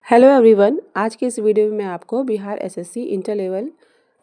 Hello everyone, आज के इस वीडियो में मैं आपको Bihar SSC inter level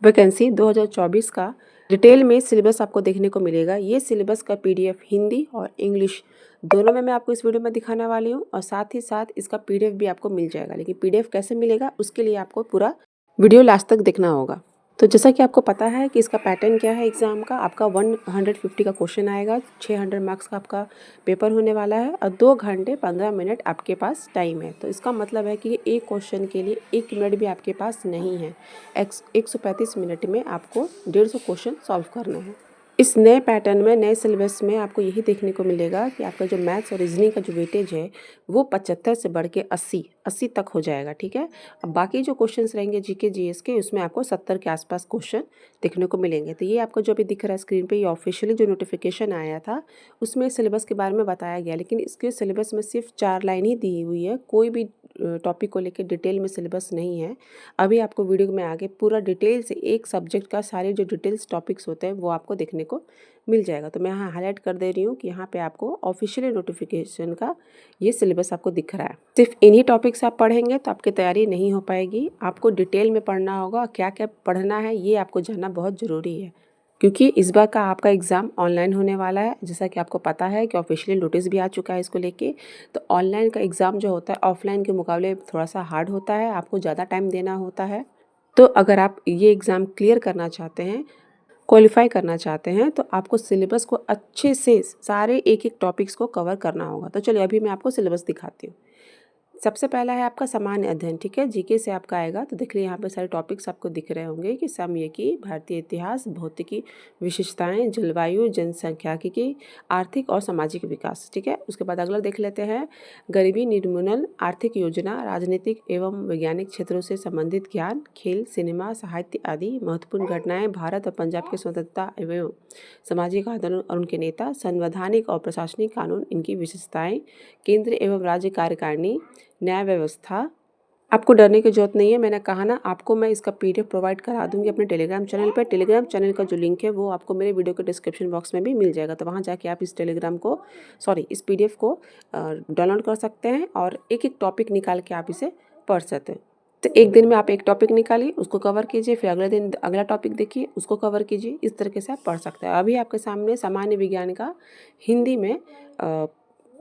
vacancy 2024 का डिटेल में सिलेबस आपको देखने को मिलेगा। ये सिलेबस का पीडीएफ हिंदी और इंग्लिश दोनों में मैं आपको इस वीडियो में दिखाने वाली हूँ और साथ ही साथ इसका पीडीएफ भी आपको मिल जाएगा। लेकिन पीडीएफ कैसे मिलेगा उसके लिए आपको पूरा वीडियो लास्ट तक देखना होगा। तो जैसा कि आपको पता है कि इसका पैटर्न क्या है एग्ज़ाम का, आपका 150 का क्वेश्चन आएगा, 600 मार्क्स का आपका पेपर होने वाला है और 2 घंटे 15 मिनट आपके पास टाइम है। तो इसका मतलब है कि एक क्वेश्चन के लिए 1 मिनट भी आपके पास नहीं है। 135 मिनट में आपको 150 क्वेश्चन सॉल्व करने हैं। इस नए पैटर्न में, नए सिलेबस में आपको यही देखने को मिलेगा कि आपका जो मैथ्स और रीजनिंग का जो वेटेज है वो 75 से बढ़ के 80 तक हो जाएगा। ठीक है। अब बाकी जो क्वेश्चंस रहेंगे जीके जीएस के, उसमें आपको 70 के आसपास क्वेश्चन देखने को मिलेंगे। तो ये आपको जो अभी दिख रहा है स्क्रीन पे, ये ऑफिशियली जो नोटिफिकेशन आया था उसमें सिलेबस के बारे में बताया गया, लेकिन इसके सिलेबस में सिर्फ 4 लाइन ही दी हुई है। कोई भी टॉपिक को लेकर डिटेल में सिलेबस नहीं है। अभी आपको वीडियो में आगे पूरा डिटेल से एक सब्जेक्ट का सारे जो डिटेल्स टॉपिक्स होते हैं वो आपको देखने को मिल जाएगा। तो मैं यहाँ हाईलाइट कर दे रही हूँ कि यहाँ पे आपको ऑफिशियली नोटिफिकेशन का ये सिलेबस आपको दिख रहा है। सिर्फ इन्हीं टॉपिक्स आप पढ़ेंगे तो आपकी तैयारी नहीं हो पाएगी। आपको डिटेल में पढ़ना होगा, क्या क्या पढ़ना है ये आपको जानना बहुत ज़रूरी है, क्योंकि इस बार का आपका एग्ज़ाम ऑनलाइन होने वाला है। जैसा कि आपको पता है कि ऑफिशियली नोटिस भी आ चुका है इसको लेके। तो ऑनलाइन का एग्ज़ाम जो होता है ऑफलाइन के मुकाबले थोड़ा सा हार्ड होता है, आपको ज़्यादा टाइम देना होता है। तो अगर आप ये एग्ज़ाम क्लियर करना चाहते हैं, क्वालिफाई करना चाहते हैं, तो आपको सिलेबस को अच्छे से सारे एक एक टॉपिक्स को कवर करना होगा। तो चलिए अभी मैं आपको सिलेबस दिखाती हूँ। सबसे पहला है आपका सामान्य अध्ययन। ठीक है, जीके से आपका आएगा। तो देख लीजिए यहाँ पे सारे टॉपिक्स आपको दिख रहे होंगे कि सामयिकी, भारतीय इतिहास, भौतिकी विशेषताएं, जलवायु, जनसांख्यिकी, आर्थिक और सामाजिक विकास। ठीक है, उसके बाद अगला देख लेते हैं गरीबी निर्मूलन, आर्थिक योजना, राजनीतिक एवं वैज्ञानिक क्षेत्रों से संबंधित ज्ञान, खेल, सिनेमा, साहित्य आदि, महत्वपूर्ण घटनाएं, भारत और पंजाब की स्वतंत्रता एवं सामाजिक आंदोलन और उनके नेता, संवैधानिक और प्रशासनिक कानून, इनकी विशेषताएं, केंद्र एवं राज्य कार्यकारिणी, न्याय व्यवस्था। आपको डरने की जरूरत नहीं है। मैंने कहा ना, आपको मैं इसका पीडीएफ प्रोवाइड करा दूंगी अपने टेलीग्राम चैनल पर। टेलीग्राम चैनल का जो लिंक है वो आपको मेरे वीडियो के डिस्क्रिप्शन बॉक्स में भी मिल जाएगा। तो वहाँ जाके आप इस पीडीएफ को डाउनलोड कर सकते हैं और एक एक टॉपिक निकाल के आप इसे पढ़ सकते हैं। तो एक दिन में आप एक टॉपिक निकालिए, उसको कवर कीजिए, फिर अगले दिन अगला टॉपिक देखिए, उसको कवर कीजिए। इस तरीके से आप पढ़ सकते हैं। अभी आपके सामने सामान्य विज्ञान का हिंदी में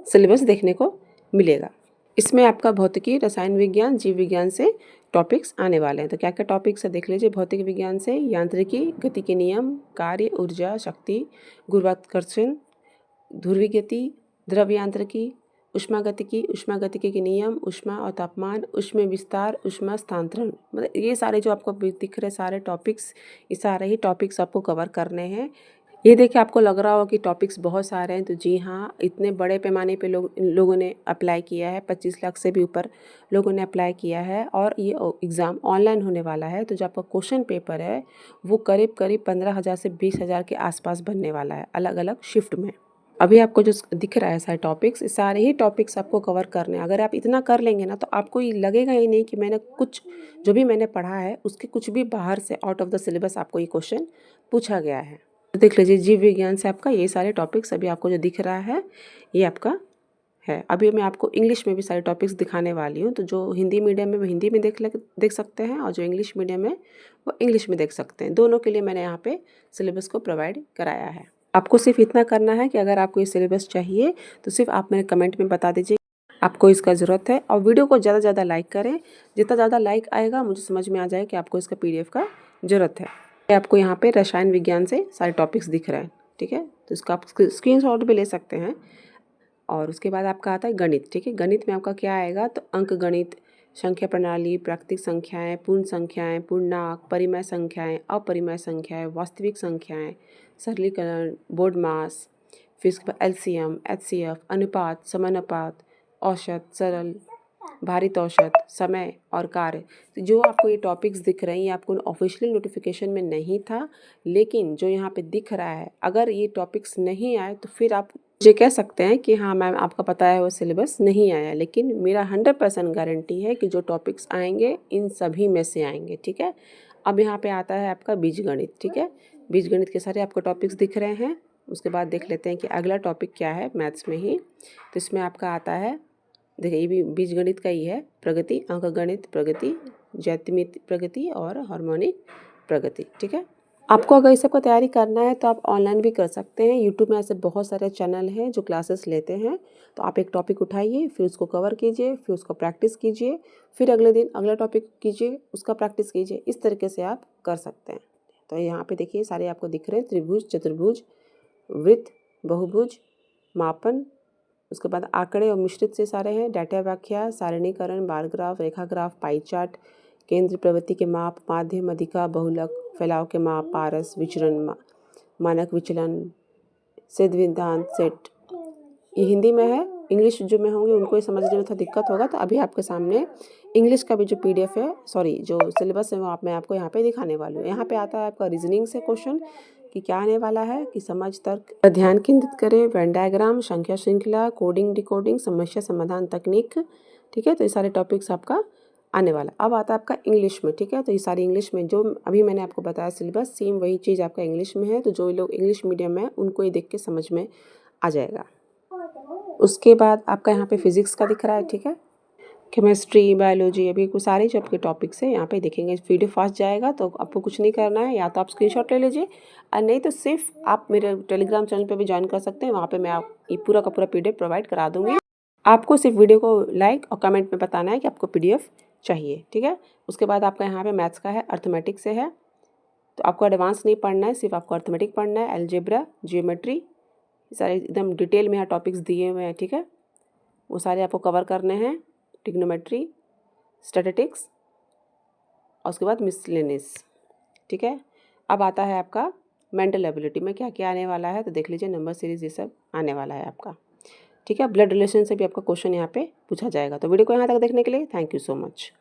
सिलेबस देखने को मिलेगा। इसमें आपका भौतिकी, रसायन विज्ञान, जीव विज्ञान से टॉपिक्स आने वाले हैं। तो क्या क्या टॉपिक्स है देख लीजिए। भौतिक विज्ञान से यांत्रिकी, गति के नियम, कार्य, ऊर्जा, शक्ति, गुरुत्वाकर्षण, ध्रुवीय गति, द्रव यांत्रिकी, ऊष्मागतिकी के नियम, ऊष्मा और तापमान, ऊष्मा विस्तार, ऊष्मा स्थानांतरण। मतलब ये सारे जो आपको दिख रहे सारे टॉपिक्स, ये सारे ही टॉपिक्स आपको कवर करने हैं। ये देखिए, आपको लग रहा हो कि टॉपिक्स बहुत सारे हैं, तो जी हाँ, इतने बड़े पैमाने पे लोगों ने अप्लाई किया है। 25 लाख से भी ऊपर लोगों ने अप्लाई किया है और ये एग्ज़ाम ऑनलाइन होने वाला है। तो जो आपका क्वेश्चन पेपर है वो करीब करीब 15,000 से 20,000 के आसपास बनने वाला है, अलग अलग शिफ्ट में। अभी आपको जो दिख रहा है सारे टॉपिक्स, सारे ही टॉपिक्स आपको कवर करने हैं। अगर आप इतना कर लेंगे ना तो आपको ये लगेगा ही नहीं कि मैंने कुछ, जो भी मैंने पढ़ा है उसके कुछ भी बाहर से आउट ऑफ द सिलेबस आपको ये क्वेश्चन पूछा गया है। तो देख लीजिए, जीव विज्ञान से आपका ये सारे टॉपिक्स अभी आपको जो दिख रहा है ये आपका है। अभी मैं आपको इंग्लिश में भी सारे टॉपिक्स दिखाने वाली हूँ। तो जो हिंदी मीडियम में वो हिंदी में देख सकते हैं और जो इंग्लिश मीडियम है वो इंग्लिश में देख सकते हैं। दोनों के लिए मैंने यहाँ पे सिलेबस को प्रोवाइड कराया है। आपको सिर्फ इतना करना है कि अगर आपको ये सिलेबस चाहिए तो सिर्फ आप मेरे कमेंट में बता दीजिए आपको इसका ज़रूरत है, और वीडियो को ज़्यादा से ज़्यादा लाइक करें। जितना ज़्यादा लाइक आएगा मुझे समझ में आ जाए कि आपको इसका पीडीएफ का ज़रूरत है। आपको यहाँ पे रसायन विज्ञान से सारे टॉपिक्स दिख रहे हैं। ठीक है, तो इसका आप स्क्रीनशॉट भी ले सकते हैं। और उसके बाद आपका आता है गणित। ठीक है, गणित में आपका क्या आएगा, तो अंक गणित, संख्या प्रणाली, प्राकृतिक संख्याएं, पूर्ण संख्याएं, पूर्णांक, परिमेय संख्याएं, अपरिमेय संख्याएं, वास्तविक संख्याएं, सरलीकरण, बोर्ड मास, फिर उसके बाद एलसीएम, एचसीएफ, अनुपात, समानुपात, औसत, सरल, भारित औसत, समय और कार्य। तो जो आपको ये टॉपिक्स दिख रहे हैं ये आपको ऑफिशियल नोटिफिकेशन में नहीं था, लेकिन जो यहाँ पे दिख रहा है, अगर ये टॉपिक्स नहीं आए तो फिर आप मुझे कह सकते हैं कि हाँ मैम, आपका पता है वो सिलेबस नहीं आया। लेकिन मेरा 100% गारंटी है कि जो टॉपिक्स आएंगे इन सभी में से आएंगे। ठीक है, अब यहाँ पे आता है आपका बीजगणित। ठीक है, बीजगणित के सारे आपको टॉपिक्स दिख रहे हैं। उसके बाद देख लेते हैं कि अगला टॉपिक क्या है मैथ्स में ही। तो इसमें आपका आता है देखिए ये भी बीजगणित का ही है, प्रगति, अंकगणित प्रगति, ज्यामिति प्रगति और हार्मोनिक प्रगति। ठीक है, आपको अगर इस सब का तैयारी करना है तो आप ऑनलाइन भी कर सकते हैं। यूट्यूब में ऐसे बहुत सारे चैनल हैं जो क्लासेस लेते हैं। तो आप एक टॉपिक उठाइए, फिर उसको कवर कीजिए, फिर उसको प्रैक्टिस कीजिए, फिर अगले दिन अगला टॉपिक कीजिए, उसका प्रैक्टिस कीजिए। इस तरीके से आप कर सकते हैं। तो यहाँ पे देखिए सारे आपको दिख रहे हैं, त्रिभुज, चतुर्भुज, वृत्त, बहुभुज, मापन, उसके बाद आंकड़े और मिश्रित से सारे हैं, डाटा व्याख्या, सारणीकरण, बार ग्राफ, रेखा ग्राफ, पाई चार्ट, केंद्र प्रवृत्ति के माप, माध्य, मध्यिका, बहुलक, फैलाव के माप, पारस, विचरण, मानक विचलन, सिद्ध सिद्धांत सेट। ये हिंदी में है, इंग्लिश जो में होंगे उनको ये समझने में थोड़ा दिक्कत होगा। तो अभी आपके सामने इंग्लिश का भी जो PDF है, सॉरी जो सिलेबस है, वो मैं आपको यहाँ पे दिखाने वाली हूँ। यहाँ पे आता है आपका रीजनिंग से क्वेश्चन कि क्या आने वाला है कि समझ तर्क पर ध्यान केंद्रित करें, वेन डायग्राम, संख्या श्रृंखला, कोडिंग डिकोडिंग, समस्या समाधान तकनीक। ठीक है, तो ये सारे टॉपिक्स आपका आने वाला। अब आता है आपका इंग्लिश में। ठीक है, तो ये सारी इंग्लिश में जो अभी मैंने आपको बताया सिलेबस, सेम वही चीज़ आपका इंग्लिश में है। तो जो लोग इंग्लिश मीडियम में है उनको ये देख के समझ में आ जाएगा। उसके बाद आपका यहाँ पे फिजिक्स का दिख रहा है। ठीक है, केमिस्ट्री, बायोलॉजी, अभी कुछ सारे जो आपके टॉपिक्स हैं यहाँ पे देखेंगे। वीडियो फास्ट जाएगा तो आपको कुछ नहीं करना है, या तो आप स्क्रीनशॉट ले लीजिए और नहीं तो सिर्फ आप मेरे टेलीग्राम चैनल पे भी ज्वाइन कर सकते हैं। वहाँ पे मैं आप ये पूरा का पूरा PDF प्रोवाइड करा दूँगी। आपको सिर्फ वीडियो को लाइक और कमेंट में बताना है कि आपको PDF चाहिए। ठीक है, उसके बाद आपका यहाँ पे मैथ्स का है, अर्थमेटिक से है। तो आपको एडवांस नहीं पढ़ना है, सिर्फ आपको अर्थमेटिक पढ़ना है, अलजेब्रा, जियोमेट्री, सारे एकदम डिटेल में यहाँ टॉपिक्स दिए हुए हैं। ठीक है, वो सारे आपको कवर करने हैं, ट्रिग्नोमेट्री, स्टैटिस्टिक्स और उसके बाद मिसलेनियस। ठीक है, अब आता है आपका मेंटल एबिलिटी में क्या क्या आने वाला है। तो देख लीजिए, नंबर सीरीज, ये सब आने वाला है आपका। ठीक है, ब्लड रिलेशन से भी आपका क्वेश्चन यहाँ पे पूछा जाएगा। तो वीडियो को यहाँ तक देखने के लिए थैंक यू सो मच।